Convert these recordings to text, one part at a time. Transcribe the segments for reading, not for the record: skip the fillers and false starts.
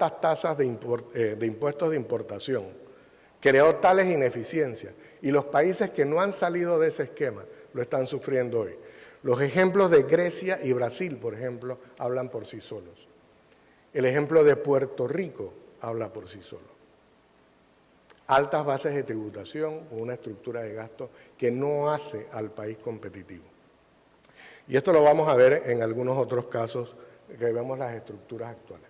estas tasas de impuestos de importación creó tales ineficiencias y los países que no han salido de ese esquema lo están sufriendo hoy. Los ejemplos de Grecia y Brasil, por ejemplo, hablan por sí solos. El ejemplo de Puerto Rico habla por sí solo. Altas bases de tributación o una estructura de gasto que no hace al país competitivo. Y esto lo vamos a ver en algunos otros casos que vemos las estructuras actuales.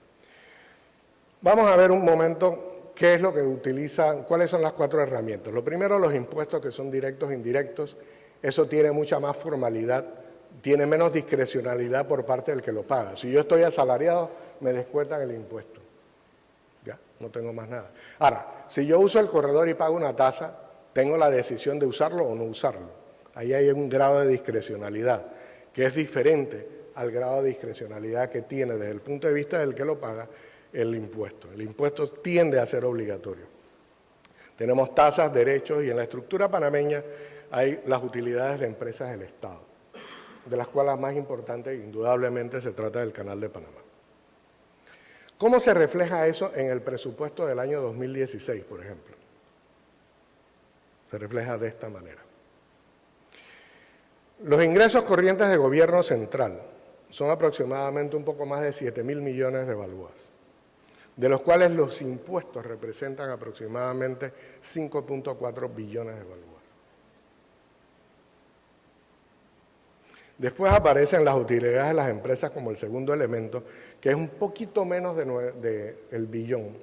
Vamos a ver un momento qué es lo que utilizan, cuáles son las 4 herramientas. Lo primero, los impuestos que son directos e indirectos. Eso tiene mucha más formalidad, tiene menos discrecionalidad por parte del que lo paga. Si yo estoy asalariado, me descuentan el impuesto. Ya, no tengo más nada. Ahora, si yo uso el corredor y pago una tasa, tengo la decisión de usarlo o no usarlo. Ahí hay un grado de discrecionalidad que es diferente al grado de discrecionalidad que tiene desde el punto de vista del que lo paga el impuesto. El impuesto tiende a ser obligatorio. Tenemos tasas, derechos y en la estructura panameña hay las utilidades de empresas del Estado, de las cuales la más importante indudablemente se trata del Canal de Panamá. ¿Cómo se refleja eso en el presupuesto del año 2016, por ejemplo? Se refleja de esta manera. Los ingresos corrientes de gobierno central son aproximadamente un poco más de 7.000 millones de balboas, de los cuales los impuestos representan aproximadamente 5.4 billones de balboas. Después aparecen las utilidades de las empresas como el segundo elemento, que es un poquito menos del billón,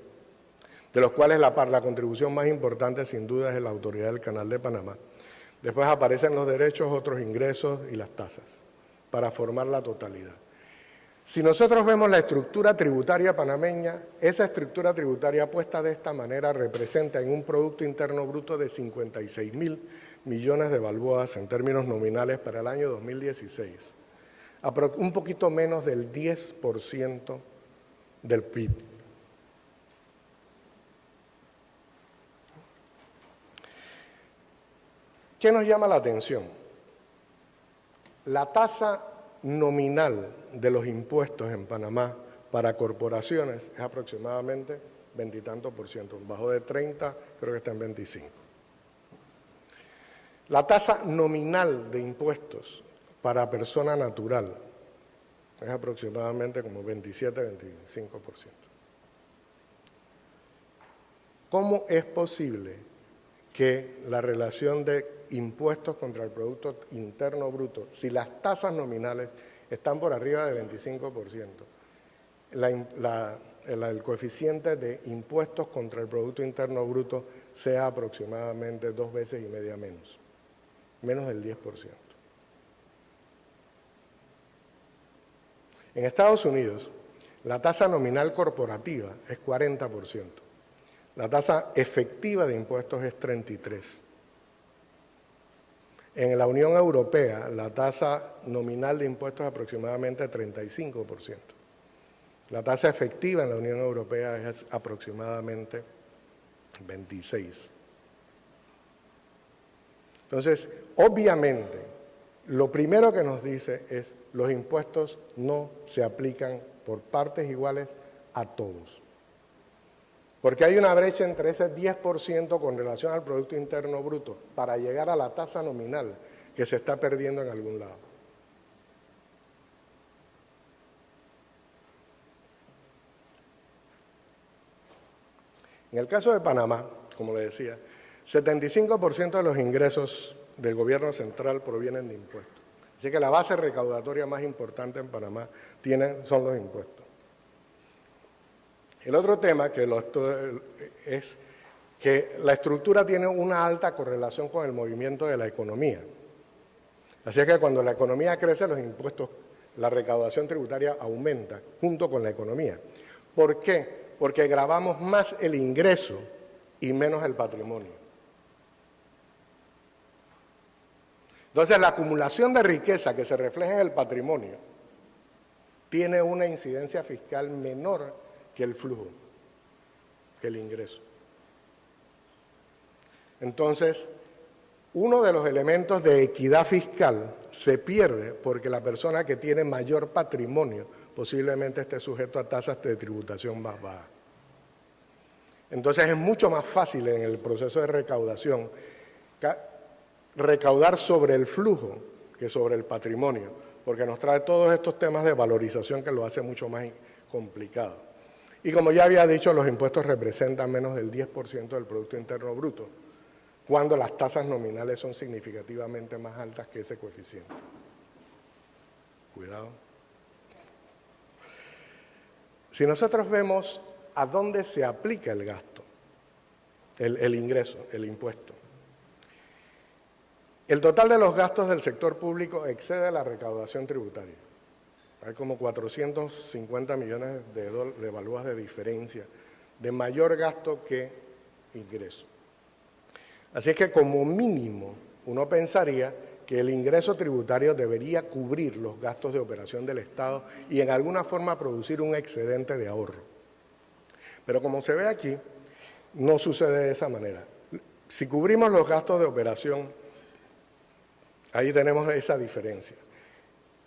de los cuales la contribución más importante sin duda es la Autoridad del Canal de Panamá. Después aparecen los derechos, otros ingresos y las tasas, para formar la totalidad. Si nosotros vemos la estructura tributaria panameña, esa estructura tributaria puesta de esta manera representa en un Producto Interno Bruto de 56.000 millones de balboas en términos nominales para el año 2016, un poquito menos del 10% del PIB. ¿Qué nos llama la atención? La tasa nominal de los impuestos en Panamá para corporaciones es aproximadamente 20 y tantos %, bajó de 30, creo que está en 25. La tasa nominal de impuestos para persona natural es aproximadamente como 27-25%. ¿Cómo es posible que la relación de impuestos contra el Producto Interno Bruto, si las tasas nominales están por arriba de 25%, el coeficiente de impuestos contra el Producto Interno Bruto sea aproximadamente 2,5 veces menos del 10%? En Estados Unidos, la tasa nominal corporativa es 40%. La tasa efectiva de impuestos es 33%. En la Unión Europea, la tasa nominal de impuestos es aproximadamente 35%. La tasa efectiva en la Unión Europea es aproximadamente 26%. Entonces, obviamente, lo primero que nos dice es los impuestos no se aplican por partes iguales a todos. Porque hay una brecha entre ese 10% con relación al Producto Interno Bruto para llegar a la tasa nominal que se está perdiendo en algún lado. En el caso de Panamá, como le decía, 75% de los ingresos del gobierno central provienen de impuestos. Así que la base recaudatoria más importante en Panamá son los impuestos. El otro tema es que la estructura tiene una alta correlación con el movimiento de la economía. Así es que cuando la economía crece, los impuestos, la recaudación tributaria aumenta junto con la economía. ¿Por qué? Porque gravamos más el ingreso y menos el patrimonio. Entonces, la acumulación de riqueza que se refleja en el patrimonio tiene una incidencia fiscal menor que el flujo, que el ingreso. Entonces, uno de los elementos de equidad fiscal se pierde porque la persona que tiene mayor patrimonio posiblemente esté sujeto a tasas de tributación más bajas. Entonces es mucho más fácil en el proceso de recaudación recaudar sobre el flujo que sobre el patrimonio, porque nos trae todos estos temas de valorización que lo hace mucho más complicado. Y como ya había dicho, los impuestos representan menos del 10% del Producto Interno Bruto, cuando las tasas nominales son significativamente más altas que ese coeficiente. Cuidado. Si nosotros vemos a dónde se aplica el gasto, el ingreso, el impuesto, el total de los gastos del sector público excede la recaudación tributaria. Hay como 450 millones de balúas de diferencia, de mayor gasto que ingreso. Así es que como mínimo uno pensaría que el ingreso tributario debería cubrir los gastos de operación del Estado y en alguna forma producir un excedente de ahorro. Pero como se ve aquí, no sucede de esa manera. Si cubrimos los gastos de operación, ahí tenemos esa diferencia.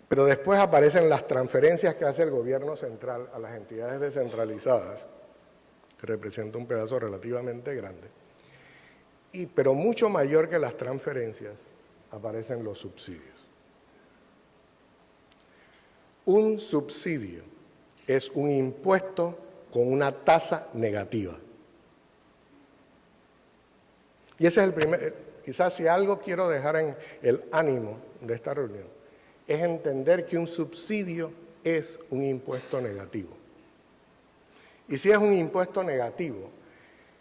Pero después aparecen las transferencias que hace el gobierno central a las entidades descentralizadas, que representa un pedazo relativamente grande. Pero mucho mayor que las transferencias aparecen los subsidios. Un subsidio es un impuesto con una tasa negativa. Y ese es el primer, quizás si algo quiero dejar en el ánimo de esta reunión, es entender que un subsidio es un impuesto negativo. Y si es un impuesto negativo,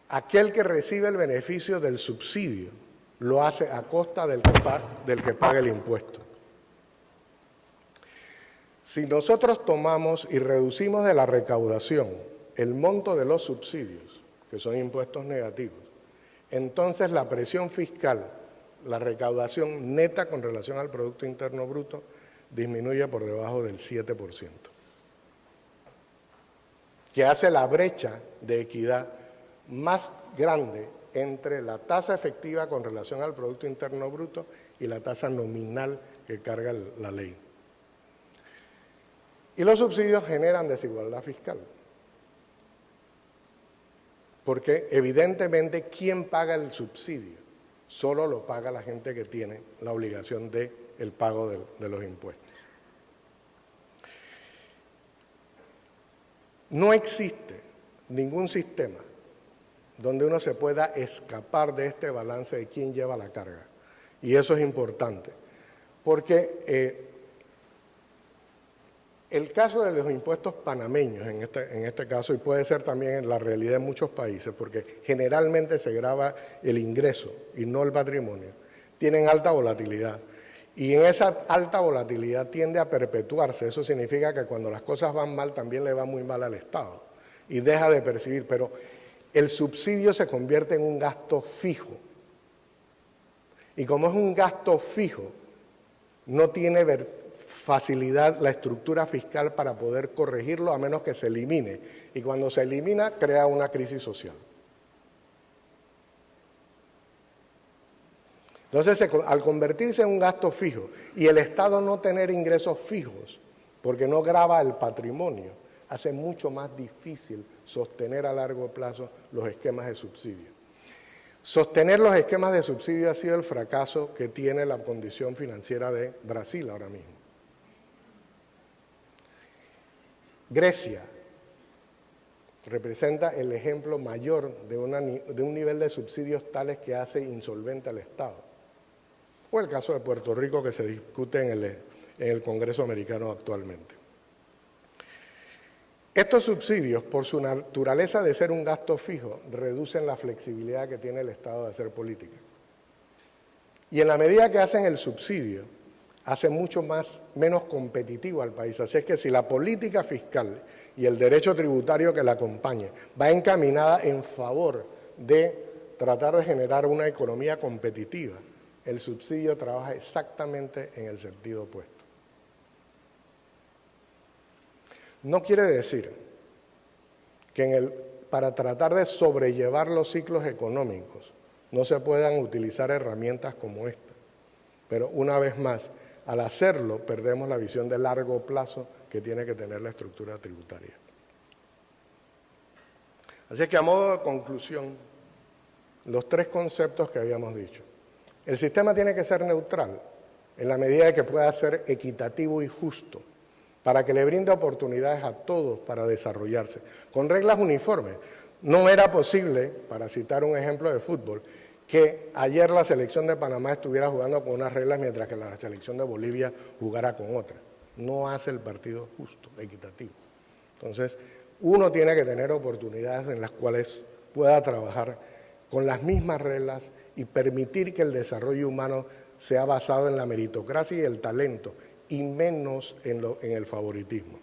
aquel que recibe el beneficio del subsidio lo hace a costa del que paga el impuesto. Si nosotros tomamos y reducimos de la recaudación el monto de los subsidios, que son impuestos negativos, entonces la presión fiscal, la recaudación neta con relación al Producto Interno Bruto, disminuye por debajo del 7%, que hace la brecha de equidad más grande entre la tasa efectiva con relación al Producto Interno Bruto y la tasa nominal que carga la ley. Y los subsidios generan desigualdad fiscal, porque evidentemente, ¿quién paga el subsidio? Solo lo paga la gente que tiene la obligación del pago de los impuestos. No existe ningún sistema donde uno se pueda escapar de este balance de quién lleva la carga. Y eso es importante, porque el caso de los impuestos panameños, en este caso, y puede ser también la realidad en muchos países, porque generalmente se grava el ingreso y no el patrimonio, tienen alta volatilidad. Y en esa alta volatilidad tiende a perpetuarse. Eso significa que cuando las cosas van mal, también le va muy mal al Estado y deja de percibir. Pero el subsidio se convierte en un gasto fijo. Y como es un gasto fijo, no tiene facilidad la estructura fiscal para poder corregirlo a menos que se elimine. Y cuando se elimina, crea una crisis social. Entonces, al convertirse en un gasto fijo y el Estado no tener ingresos fijos, porque no grava el patrimonio, hace mucho más difícil sostener a largo plazo los esquemas de subsidio. Sostener los esquemas de subsidio ha sido el fracaso que tiene la condición financiera de Brasil ahora mismo. Grecia representa el ejemplo mayor de un nivel de subsidios tales que hace insolvente al Estado. O el caso de Puerto Rico que se discute en el Congreso americano actualmente. Estos subsidios, por su naturaleza de ser un gasto fijo, reducen la flexibilidad que tiene el Estado de hacer política. Y en la medida que hacen el subsidio, hace mucho menos competitivo al país. Así es que si la política fiscal y el derecho tributario que la acompaña va encaminada en favor de tratar de generar una economía competitiva, el subsidio trabaja exactamente en el sentido opuesto. No quiere decir que para tratar de sobrellevar los ciclos económicos no se puedan utilizar herramientas como esta, pero una vez más, al hacerlo perdemos la visión de largo plazo que tiene que tener la estructura tributaria. Así que a modo de conclusión, los tres conceptos que habíamos dicho. El sistema tiene que ser neutral en la medida de que pueda ser equitativo y justo, para que le brinde oportunidades a todos para desarrollarse, con reglas uniformes. No era posible, para citar un ejemplo de fútbol, que ayer la selección de Panamá estuviera jugando con unas reglas mientras que la selección de Bolivia jugara con otras. No hace el partido justo, equitativo. Entonces, uno tiene que tener oportunidades en las cuales pueda trabajar con las mismas reglas y permitir que el desarrollo humano sea basado en la meritocracia y el talento, y menos en el favoritismo.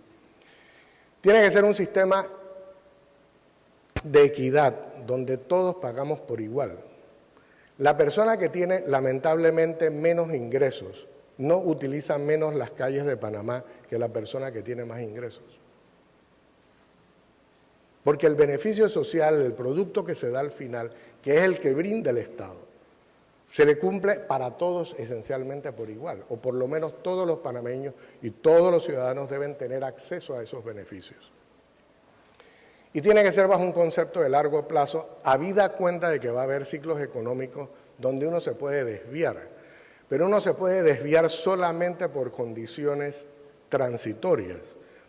Tiene que ser un sistema de equidad, donde todos pagamos por igual. La persona que tiene lamentablemente menos ingresos no utiliza menos las calles de Panamá que la persona que tiene más ingresos. Porque el beneficio social, el producto que se da al final, que es el que brinda el Estado, se le cumple para todos esencialmente por igual, o por lo menos todos los panameños y todos los ciudadanos deben tener acceso a esos beneficios. Y tiene que ser bajo un concepto de largo plazo, habida cuenta de que va a haber ciclos económicos donde uno se puede desviar, pero uno se puede desviar solamente por condiciones transitorias,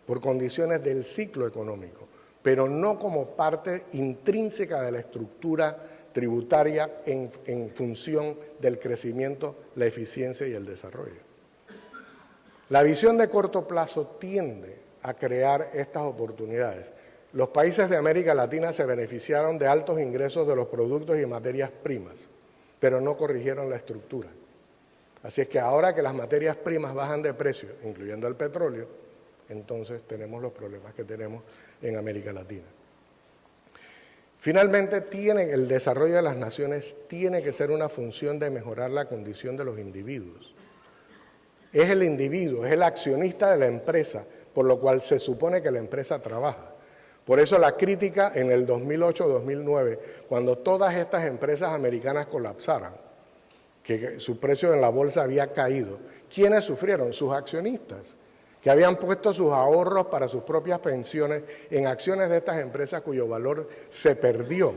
por condiciones del ciclo económico, pero no como parte intrínseca de la estructura tributaria en función del crecimiento, la eficiencia y el desarrollo. La visión de corto plazo tiende a crear estas oportunidades. Los países de América Latina se beneficiaron de altos ingresos de los productos y materias primas, pero no corrigieron la estructura. Así es que ahora que las materias primas bajan de precio, incluyendo el petróleo, entonces tenemos los problemas que tenemos en América Latina. Finalmente, el desarrollo de las naciones tiene que ser una función de mejorar la condición de los individuos. Es el individuo, es el accionista de la empresa, por lo cual se supone que la empresa trabaja. Por eso la crítica en el 2008-2009, cuando todas estas empresas americanas colapsaran, que su precio en la bolsa había caído, ¿quiénes sufrieron? Sus accionistas, que habían puesto sus ahorros para sus propias pensiones en acciones de estas empresas cuyo valor se perdió.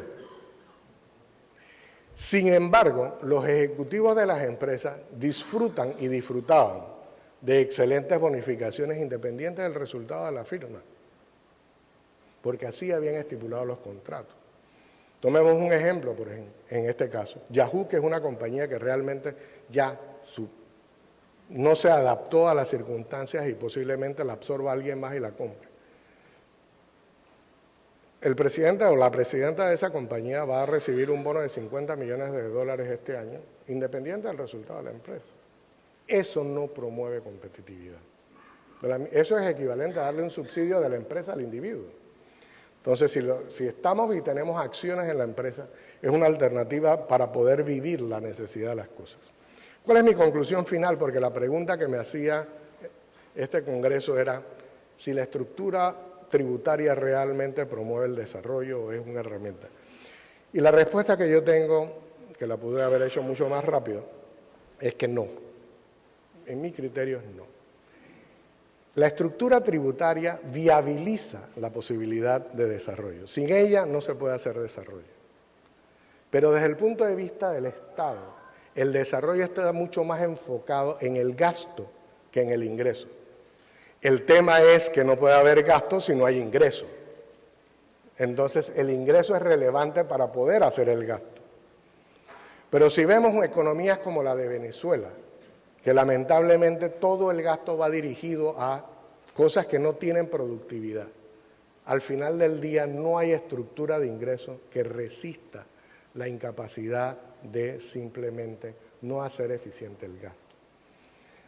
Sin embargo, los ejecutivos de las empresas disfrutan y disfrutaban de excelentes bonificaciones independientes del resultado de la firma, porque así habían estipulado los contratos. Tomemos un ejemplo, por ejemplo, en este caso. Yahoo, que es una compañía que realmente ya no se adaptó a las circunstancias y posiblemente la absorba alguien más y la compre. El presidente o la presidenta de esa compañía va a recibir un bono de $50 millones este año, independiente del resultado de la empresa. Eso no promueve competitividad. Eso es equivalente a darle un subsidio de la empresa al individuo. Entonces, si estamos y tenemos acciones en la empresa, es una alternativa para poder vivir la necesidad de las cosas. ¿Cuál es mi conclusión final? Porque la pregunta que me hacía este Congreso era si la estructura tributaria realmente promueve el desarrollo o es una herramienta. Y la respuesta que yo tengo, que la pude haber hecho mucho más rápido, es que no. En mi criterio es no. La estructura tributaria viabiliza la posibilidad de desarrollo. Sin ella no se puede hacer desarrollo. Pero desde el punto de vista del Estado, el desarrollo está mucho más enfocado en el gasto que en el ingreso. El tema es que no puede haber gasto si no hay ingreso. Entonces, el ingreso es relevante para poder hacer el gasto. Pero si vemos economías como la de Venezuela, que lamentablemente todo el gasto va dirigido a cosas que no tienen productividad. Al final del día no hay estructura de ingresos que resista la incapacidad de simplemente no hacer eficiente el gasto.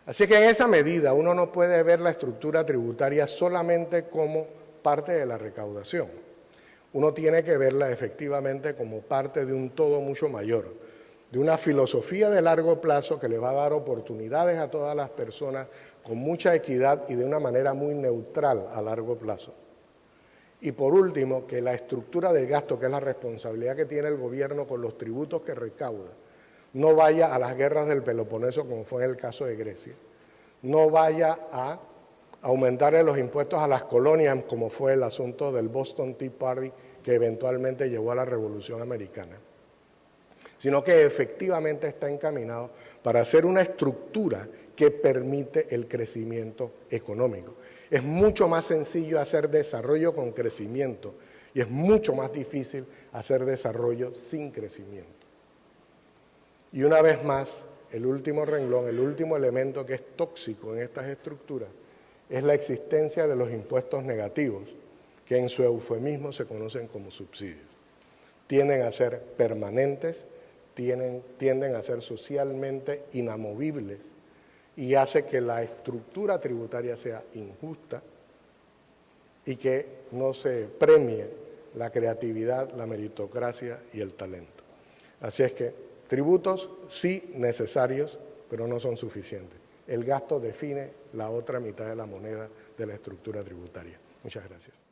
Así que en esa medida uno no puede ver la estructura tributaria solamente como parte de la recaudación. Uno tiene que verla efectivamente como parte de un todo mucho mayor, de una filosofía de largo plazo que le va a dar oportunidades a todas las personas con mucha equidad y de una manera muy neutral a largo plazo. Y por último, que la estructura del gasto, que es la responsabilidad que tiene el gobierno con los tributos que recauda, no vaya a las guerras del Peloponeso, como fue en el caso de Grecia, no vaya a aumentarle los impuestos a las colonias, como fue el asunto del Boston Tea Party, que eventualmente llevó a la Revolución Americana, sino que efectivamente está encaminado para hacer una estructura que permite el crecimiento económico. Es mucho más sencillo hacer desarrollo con crecimiento y es mucho más difícil hacer desarrollo sin crecimiento. Y una vez más, el último renglón, el último elemento que es tóxico en estas estructuras es la existencia de los impuestos negativos, que en su eufemismo se conocen como subsidios. Tienden a ser permanentes, tienden a ser socialmente inamovibles y hace que la estructura tributaria sea injusta y que no se premie la creatividad, la meritocracia y el talento. Así es que tributos sí necesarios, pero no son suficientes. El gasto define la otra mitad de la moneda de la estructura tributaria. Muchas gracias.